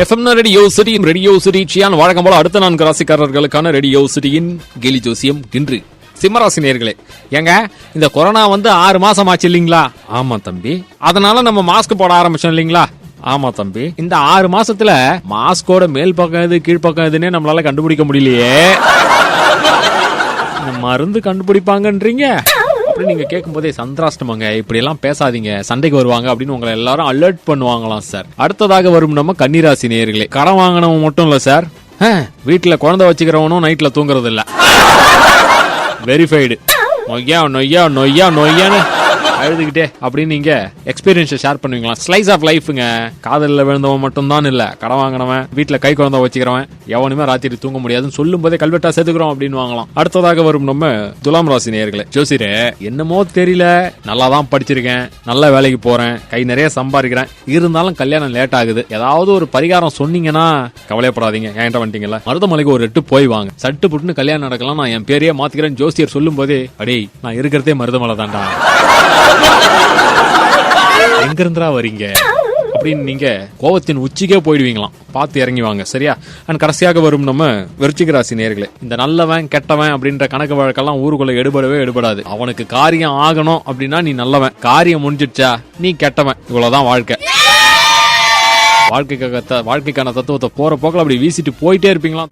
FM radio city cyan வழக்கம் போல அடுத்த 4 ராசிக்காரர்களுக்கான ரேடியோ சிட்டியின் கேலி ஜோசியம் இன்று சிம்மராசி நேயர்களே. ஏங்க இந்த கொரோனா வந்து 6 மாசம் ஆச்சு இல்லீங்களா? ஆமா தம்பி. அதனால நம்ம மாஸ்க் போட ஆரம்பிச்சோம் இல்லீங்களா? ஆமா தம்பி. இந்த 6 மாசத்துல மாஸ்கோட மேல் பக்கம் எது கீழ்பக்கம் எதுன்னே நம்மளால கண்டுபிடிக்க முடியலையே. மருந்து கண்டுபிடிப்பாங்கன்றீங்க. அப்படி நீங்க கேட்கும் போதே சந்திராஷ்டமங்க, இப்படி எல்லாம் பேசாதீங்க, சண்டைக்கு வருவாங்க அப்படின்னு உங்களை எல்லாரும் அலர்ட் பண்ணுவாங்களாம் சார். அடுத்ததாக வரும் நம்ம கன்னிராசி நேயர்களே. கடன் வாங்கினவன் மட்டும் இல்ல சார், வீட்டுல குழந்தை வச்சுக்கிறவனும் நைட்ல தூங்குறது இல்ல. வெரிஃபைடு. நொய்யா நொய்யா நொய்யா நொய்யான்னு அழுதுகிட்டே அப்படின்னு நீங்க எக்ஸ்பீரியன்ஸை ஷேர் பண்ணுவீங்களா? ஸ்லைஸ் ஆஃப் லைஃப்ங்க. காதலில் விழுந்தவன் மட்டும் தான் இல்ல, கடன் வாங்கினவன், வீட்டுல கை குழந்தை வச்சுக்கிறவன் எவனுமே ராத்திரி தூங்க முடியாதுன்னு சொல்லும் போதே கல்வெட்டா சேர்த்துக்கிறோம் அப்படின்னு வாங்கலாம். அடுத்ததாக வரும் நம்ம துலாம் ராசி நேயர்களே. ஜோசியரே, என்னமோ தெரியல, நல்லா தான் படிச்சிருக்கேன், நல்ல வேலைக்கு போறேன், கை நிறைய சம்பாதிக்கிறேன், இருந்தாலும் கல்யாணம் லேட் ஆகுது, ஏதாவது ஒரு பரிகாரம் சொன்னீங்கன்னா கவலைப்படாதீங்க, என்கிட்ட வந்துட்டீங்கல்ல, மருதமலைக்கு ஒரு எட்டு போய் வாங்க, சட்டு புட்டுன்னு கல்யாணம் நடக்கலாம், நான் என் பேரையே மாத்திக்கிறேன் ஜோசியர் சொல்லும் போதே, அடே நான் இருக்கிறதே மருதமலை தான்டா, எங்க இருந்தா வரீங்க அப்படின்னு நீங்க கோவத்தின் உச்சிக்கே போயிடுவீங்களாம். பார்த்து இறங்கி வாங்க, சரியா? அண்ட் கடைசியாக வரும் நம்ம விருச்சிக ராசி நேயர்களே. இந்த நல்லவன் கெட்டவன் அப்படின்ற கணக்கு வழக்கெல்லாம் ஊருக்குள்ள எடுபடாது. அவனுக்கு காரியம் ஆகணும் அப்படின்னா நீ நல்லவன், காரியம் முடிஞ்சிடுச்சா நீ கெட்டவன். இவ்வளவுதான் வாழ்க்கை. வாழ்க்கைக்கான தத்துவத்தை போற போக்கில் அப்படி வீசிட்டு போயிட்டே இருப்பீங்களா?